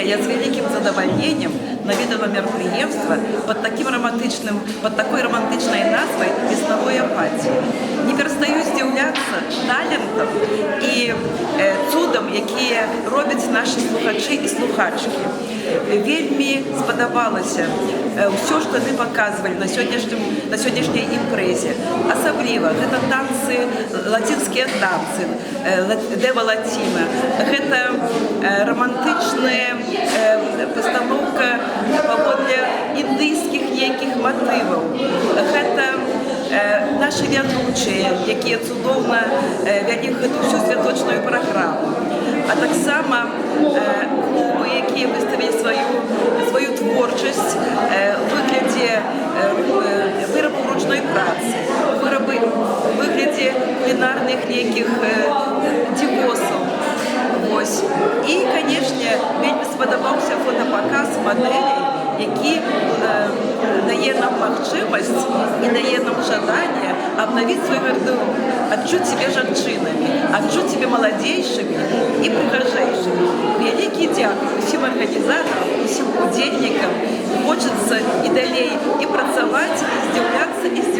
я з великим задоволенням навідала мероприємство під такою романтичною назвою «Веснової апатії». Не перестаю здивлятися талантом і цудом, які роблять наші слухачі і слухачки. Вельми сподобалося все, що ви показували на сьогоднішній імпрезі. Особливо, це танці, латинські танці, Дева Латина, це романтична постановка паводле індійських яких мотивів. Це наші вядучі, які цудовно вядуть всю святочну програму. А так само клуби, які виставили свою творчість у вигляді виробу ручної праці, у вигляді кулінарних яких дівосів. Ось. І, звісно, вельми сподобався фотопоказ моделей, які дає нам можливість і дає нам жадання обновити свій гардероб, відчути себе жінками, відчути себе молодейшими і прихожейшими. Великий дякую усім організаторам, усім удільникам. Хочеться і далі і працювати, і здивлятися, і